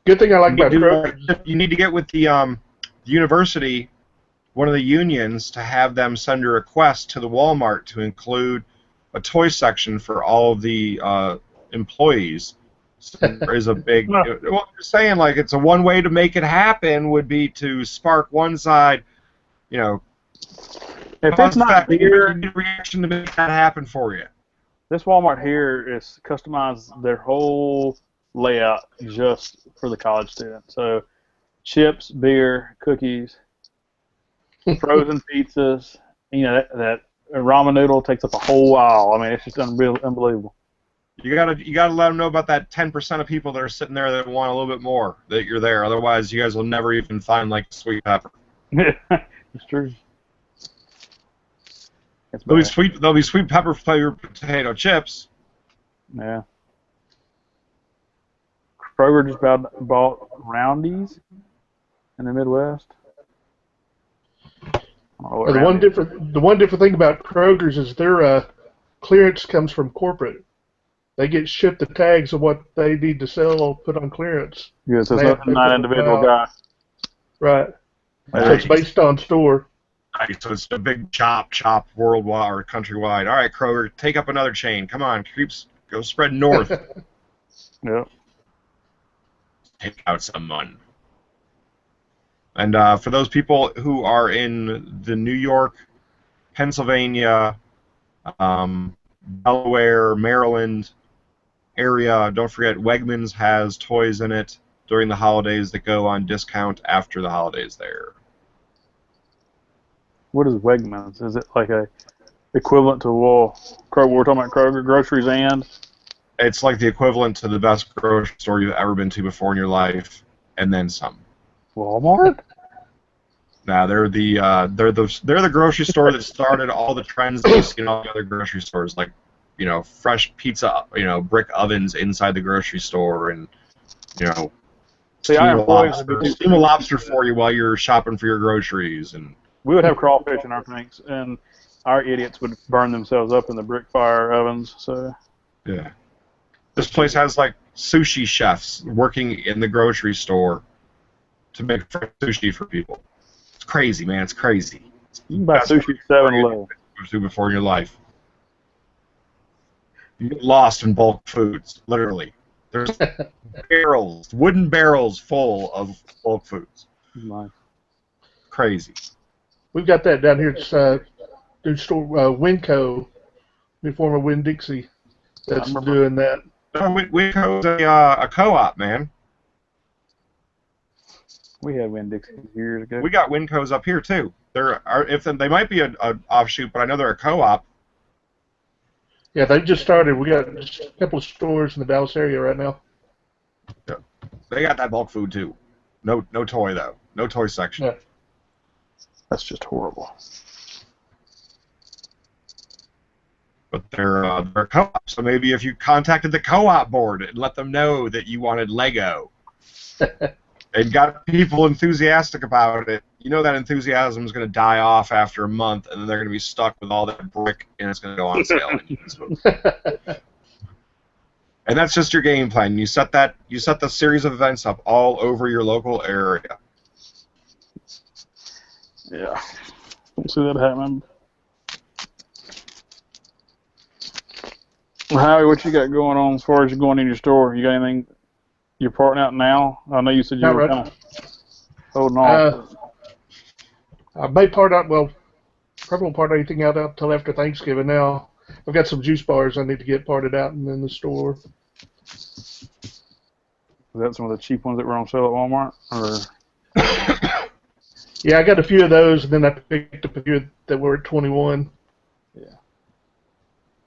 Good thing I like about Kroger. You need to get with the university, one of the unions, to have them send a request to the Walmart to include a toy section for all of the employees. So there is a big. Well, I'm saying like it's a one way to make it happen would be to spark one side, If it's not here, reaction to make that happen for you. This Walmart here is customized their whole layout just for the college student. So, chips, beer, cookies, frozen pizzas. That ramen noodle takes up a whole aisle. I mean, it's just unbelievable. You gotta let them know about that 10% of people that are sitting there that want a little bit more, that you're there. Otherwise, you guys will never even find like sweet pepper. It's true. There'll be sweet pepper flavored potato chips. Yeah. Kroger just bought Roundy's in the Midwest. all The around one it. different thing about Kroger's is their clearance comes from corporate. They get shipped the tags of what they need to sell, put on clearance. Yeah, so They it's have not, to not put an them individual out. guy. Right. So Nice. it's based on store. Nice. So it's a big chop worldwide or countrywide. All right, Kroger, take up another chain. Come on, creeps, go spread north. Yep. Take out someone. And for those people who are in the New York, Pennsylvania, Delaware, Maryland area, don't forget Wegmans has toys in it during the holidays that go on discount after the holidays there. What is Wegmans? Is it like a equivalent to Kroger? We're talking about Kroger groceries and. It's like the equivalent to the best grocery store you've ever been to before in your life, and then some. Walmart? Now they're the grocery store that started all the trends that you see in all the other grocery stores, like, you know, fresh pizza, you know, brick ovens inside the grocery store, and, you know, See, our employees would be steam a lobster for you while you're shopping for your groceries, and we would have crawfish in our tanks, and our idiots would burn themselves up in the brick fire ovens. So yeah. This place has like sushi chefs working in the grocery store to make fresh sushi for people. It's crazy, man. It's crazy. It's you can buy sushi at 7-Eleven. do before in your life. You get lost in bulk foods, literally. There's barrels, wooden barrels full of bulk foods. Nice. Crazy. We've got that down here. It's new store Winco, the former Winn-Dixie, that's doing that. No, Winco's a co-op, man. We had Winn-Dixie years ago. We got Winco's up here too. They might be an offshoot, but I know they're a co-op. Yeah, they just started. We got just a couple of stores in the Dallas area right now. They got that bulk food too. No toy though. No toy section. Yeah. That's just horrible. But they're a co-op, so maybe if you contacted the co-op board and let them know that you wanted Lego and got people enthusiastic about it, you know that enthusiasm is going to die off after a month, and then they're going to be stuck with all that brick, and it's going to go on sale. And that's just your game plan. You set the series of events up all over your local area. Yeah. Don't see that happening. Well, Howie, what you got going on as far as you going in your store? You got anything you're parting out now? I know you said you Not were right. kind of holding off. I may probably won't part anything out until after Thanksgiving now. I've got some juice bars I need to get parted out and in the store. Is that some of the cheap ones that were on sale at Walmart? Or Yeah, I got a few of those, and then I picked up a few that were at 21.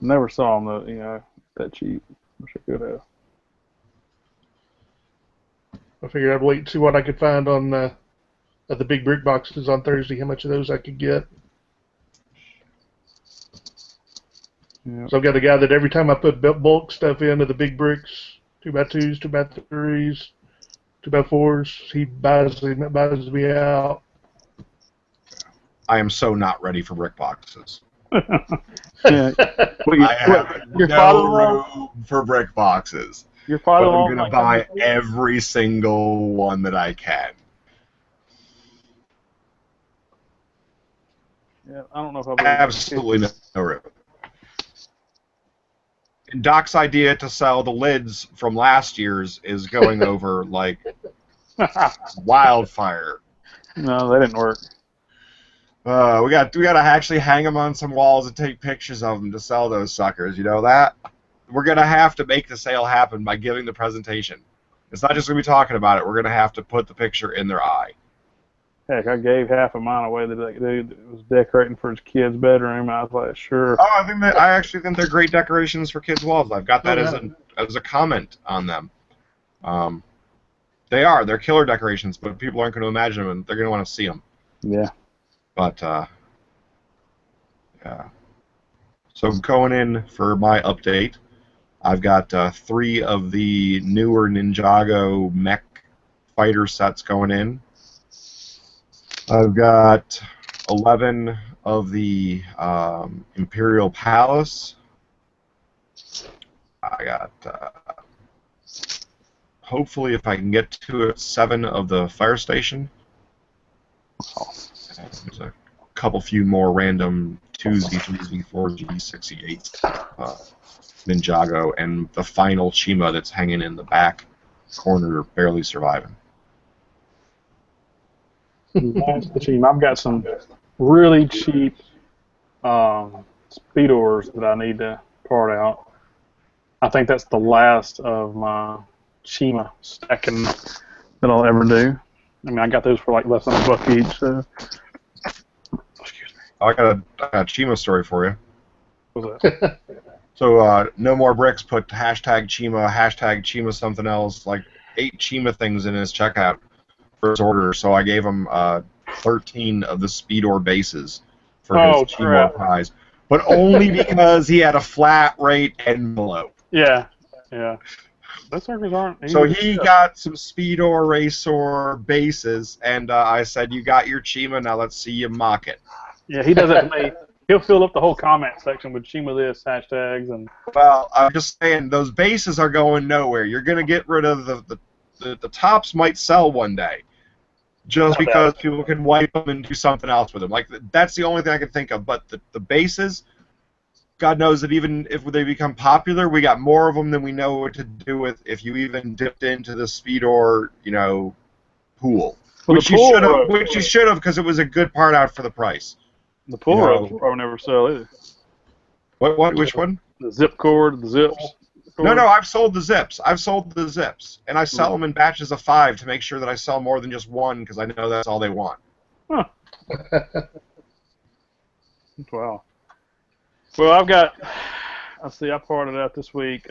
never saw them that cheap. Wish I could have. I figured I'd wait and see what I could find on at the big brick boxes on Thursday, how much of those I could get. Yeah. So I've got a guy that every time I put bulk stuff into the big bricks, 2x2s, 2x3s, 2x4s, he buys me out. I am so not ready for brick boxes. Yeah. I have your no father-in-law? room for brick boxes. Your But father-in-law I'm going to buy every single one that I can. Yeah, I don't know if I'll be Absolutely no room. Doc's idea to sell the lids from last year's is going over like wildfire. No, that didn't work. We got to actually hang them on some walls and take pictures of them to sell those suckers. You know that? We're gonna have to make the sale happen by giving the presentation. It's not just gonna be talking about it. We're gonna have to put the picture in their eye. Heck, I gave half of mine away to that dude that was decorating for his kid's bedroom. I was like, sure. Oh, I actually think they're great decorations for kids' walls. I've got that as a comment on them. They're killer decorations, but people aren't going to imagine them, and they're going to want to see them. Yeah. But yeah. So going in for my update, I've got 3 of the newer Ninjago mech fighter sets going in. I've got 11 of the Imperial Palace. I got, hopefully, if I can get to it, 7 of the Fire Station. And there's a few more random 2s, V3s, V4s, V6, Ninjago, and the final Chima that's hanging in the back corner, barely surviving. That's the team. I've got some really cheap Speedors that I need to part out. I think that's the last of my Chima stacking that I'll ever do. I mean, I got those for like less than $1 each. So. Excuse me. I got a Chima story for you. What's that? So, No More Bricks put hashtag Chima something else, like 8 Chima things in his checkout for his order. So I gave him 13 of the Speedor bases for his Chima prize. But only because he had a flat rate envelope. Yeah, yeah. Those suckers aren't. So he got some Speedor Racor bases, and I said, "You got your Chima, now let's see you mock it." Yeah, he does it to me. He'll fill up the whole comment section with Chima this hashtags and. Well, I'm just saying those bases are going nowhere. You're gonna get rid of the tops. Might sell one day, just because people can wipe them and do something else with them. Like that's the only thing I can think of. But the bases. God knows that even if they become popular, we got more of them than we know what to do with. If you even dipped into the Speedor, pool, well, which you should have, because it was a good part out for the price. The pool rope will probably never sell either. What? Which one? The zip cord, the zips. No, I've sold the zips. And I sell them in batches of 5 to make sure that I sell more than just one, because I know that's all they want. Huh. Wow. Well, I've got, I parted out this week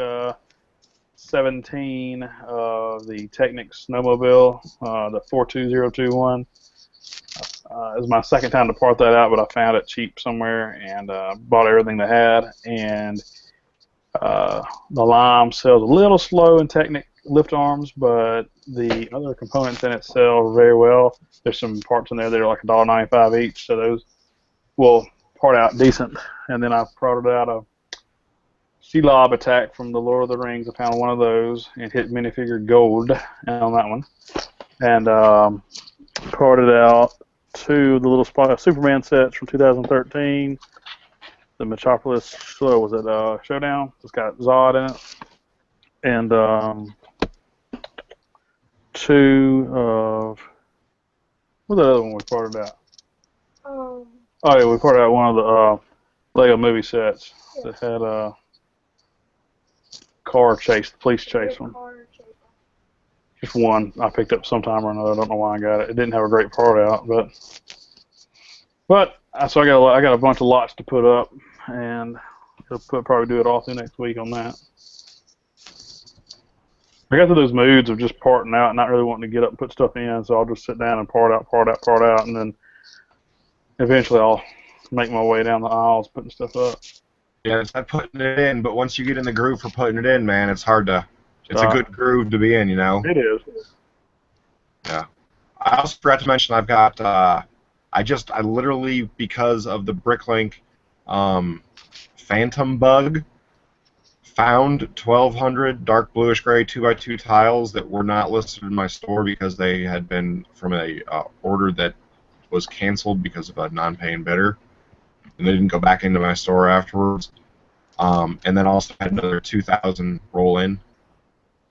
17 of the Technics snowmobile, the 42021. It was my second time to part that out, but I found it cheap somewhere and bought everything they had. And the Lime sells a little slow in Technic lift arms, but the other components in it sell very well. There's some parts in there that are like $1.95 each, so those will part out decent. And then I parted out a Shelob attack from the Lord of the Rings. I found one of those and hit minifigure gold on that one. And parted out 2 of the little Superman sets from 2013. The Metropolis was it Showdown? It's got Zod in it. And 2 of what's the other one we parted out? Oh yeah, we parted out one of the Lego movie sets that had a police chase one. Just one I picked up sometime or another. I don't know why I got it. It didn't have a great part out, but so I got a bunch of lots to put up, and I'll probably do it all through next week on that. I got to those moods of just parting out, and not really wanting to get up and put stuff in, so I'll just sit down and part out, and then eventually I'll make my way down the aisles putting stuff up. Yeah, it's not putting it in, but once you get in the groove for putting it in, man, it's hard to. It's a good groove to be in, It is. Yeah. I also forgot to mention I've got. I literally, because of the Bricklink Phantom bug, found 1,200 dark bluish gray 2x2 tiles that were not listed in my store because they had been from a order that was canceled because of a non-paying bidder, and they didn't go back into my store afterwards. And then also had another 2,000 roll in,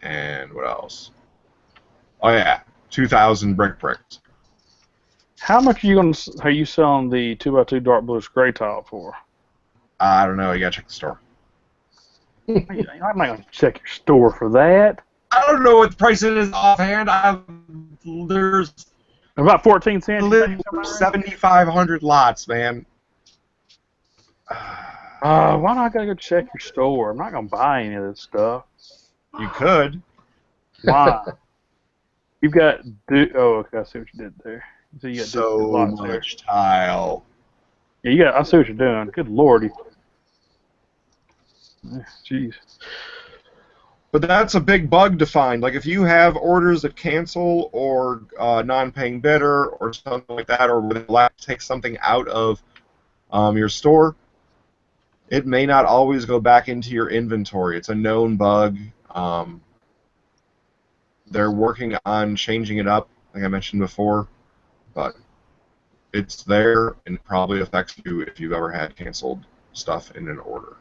and what else? Oh yeah, 2,000 bricks. How much are you selling the 2x2 dark bluish gray tile for? I don't know. You gotta check the store. I'm not gonna check your store for that. I don't know what the price it is offhand. There's about 14 cents. 7,500 lots, man. Why not gotta go check your store? I'm not gonna buy any of this stuff. You could. Why? You've got okay, I see what you did there. So you got so much tile. Yeah, I see what you're doing. Good lordy. Jeez. But that's a big bug to find. Like if you have orders that cancel or non-paying bidder or something like that, or would like to take something out of your store, it may not always go back into your inventory. It's a known bug. They're working on changing it up, like I mentioned before, but it's there and it probably affects you if you've ever had canceled stuff in an order.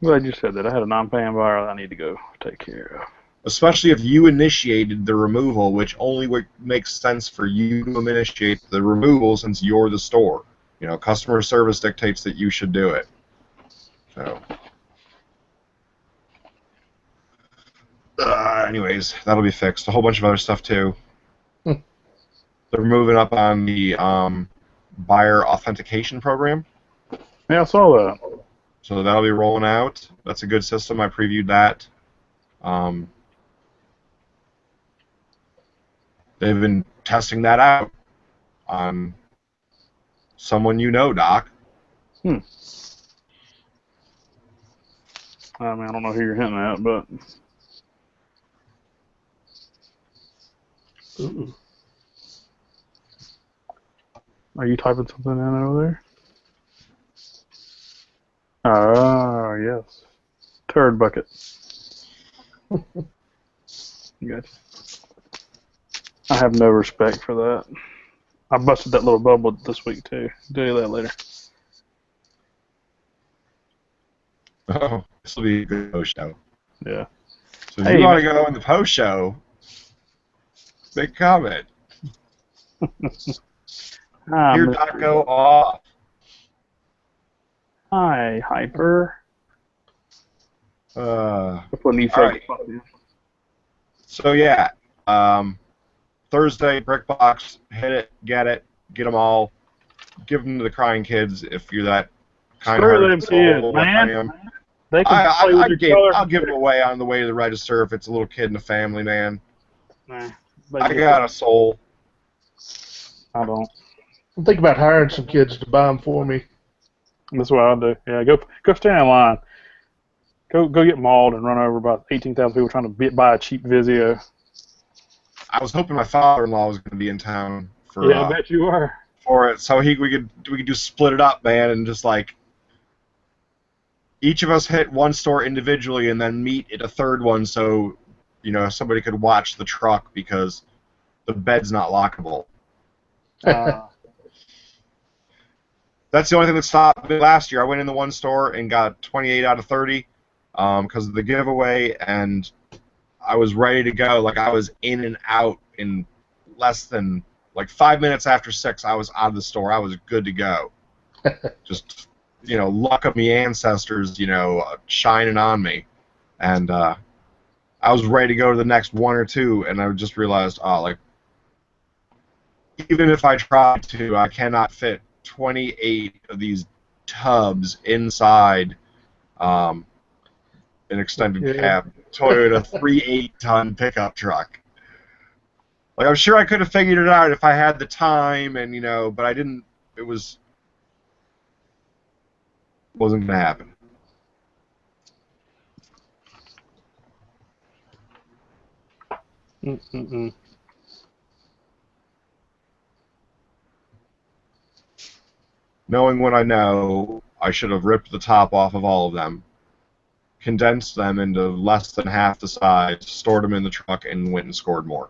I'm glad you said that. I had a non-paying buyer that I need to go take care of. Especially if you initiated the removal, which only makes sense for you to initiate the removal since you're the store. You know, customer service dictates that you should do it. So, anyways, that'll be fixed. A whole bunch of other stuff too. They're moving up on the buyer authentication program. Yeah, I saw that. So that'll be rolling out. That's a good system. I previewed that. They've been testing that out on someone you know, Doc. I mean, I don't know who you're hinting at, but... Ooh. Are you typing something in over there? Ah, yes. Turd bucket. Good. I have no respect for that. I busted that little bubble this week, too. Do that later. Oh, this will be a good post show. Yeah. So if Hey, you want to go in the post show, big comment. Hi, Hear Mr. Doc go off. Hi, Hyper. Before you all right. So yeah, Thursday, BrickBox, hit it, get them all, give them to the crying kids if you're that Screw them kind-hearted kids, soul like man. I am. They can play with each other. I'll give them away on the way to the register if it's a little kid in the family, man. Nah, I got a soul. I don't. I'm thinking about hiring some kids to buy them for me. That's what I'll do. Yeah, go stand in line. Go get mauled and run over by 18,000 people trying to buy a cheap Vizio. I was hoping my father-in-law was going to be in town for Yeah, I bet you are. for it, so we could just split it up, man, and just like each of us hit one store individually and then meet at a third one, so you know somebody could watch the truck because the bed's not lockable. That's the only thing that stopped me last year. I went in the one store and got 28 out of 30 because of the giveaway, and I was ready to go. Like, I was in and out in less than, like, 5 minutes after 6, I was out of the store. I was good to go. Just, you know, luck of me ancestors, you know, shining on me. And I was ready to go to the next one or two, and I just realized, oh, like, even if I tried to, I cannot fit 28 of these tubs inside an extended cab Toyota 3.8-ton pickup truck. Like, I'm sure I could have figured it out if I had the time, and you know, but I didn't. It wasn't gonna happen. Knowing what I know, I should have ripped the top off of all of them, condensed them into less than half the size, stored them in the truck, and went and scored more.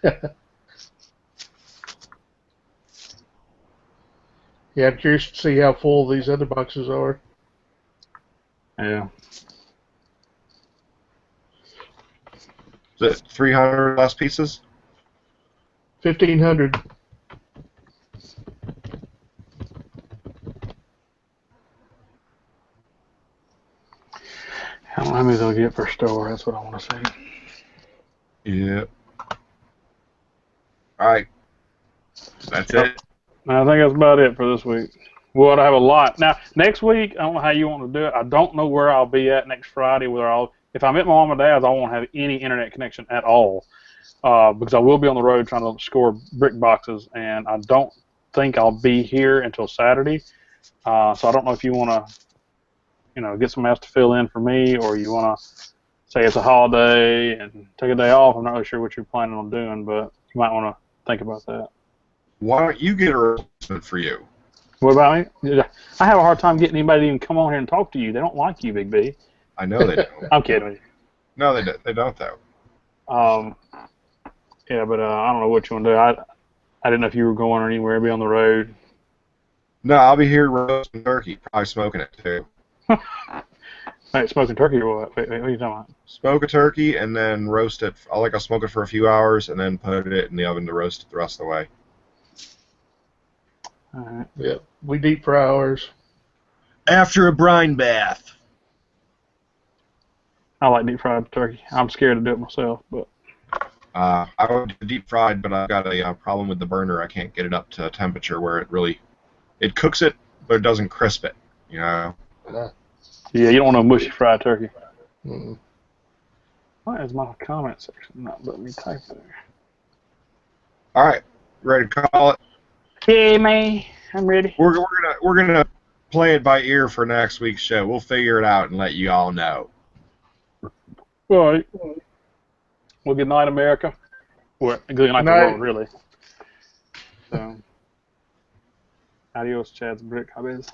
Yeah, I'm curious to see how full these other boxes are. Yeah. Is it 300 less pieces? 1,500. How many they'll get per store? That's what I want to see. Yeah. All right. That's it. I think that's about it for this week. We ought to have a lot. Now, next week, I don't know how you want to do it. I don't know where I'll be at next Friday. If I'm at my mom and dad's, I won't have any internet connection at all because I will be on the road trying to score brick boxes, and I don't think I'll be here until Saturday. So I don't know if you want to, you know, get some else to fill in for me, or you want to say it's a holiday and take a day off. I'm not really sure what you're planning on doing, but you might want to think about that. Why don't you get a replacement for you? What about me? I have a hard time getting anybody to even come on here and talk to you. They don't like you, Big B. I know they don't. I'm kidding with you. No, they don't. They don't though. Yeah, but I don't know what you want to do. I didn't know if you were going anywhere, be on the road. No, I'll be here roasting turkey, probably smoking it too. Hey, smoking turkey or what? Wait, what are you talking about? Smoke a turkey and then roast it. I'll smoke it for a few hours and then put it in the oven to roast it the rest of the way. All right. Yeah, we deep fry ours. After a brine bath. I like deep fried turkey. I'm scared to do it myself, but I would do deep fried, but I've got a problem with the burner. I can't get it up to a temperature where it cooks it, but it doesn't crisp it. You know. yeah, you don't want no mushy fried turkey. Mm. Why is my comment section not letting me type there? All right, ready to call it? Hey, man, I'm ready. We're gonna play it by ear for next week's show. We'll figure it out and let you all know. All right. Well, good night, America. Or good night, the world, really. So, adios, Chad's brick hobbies.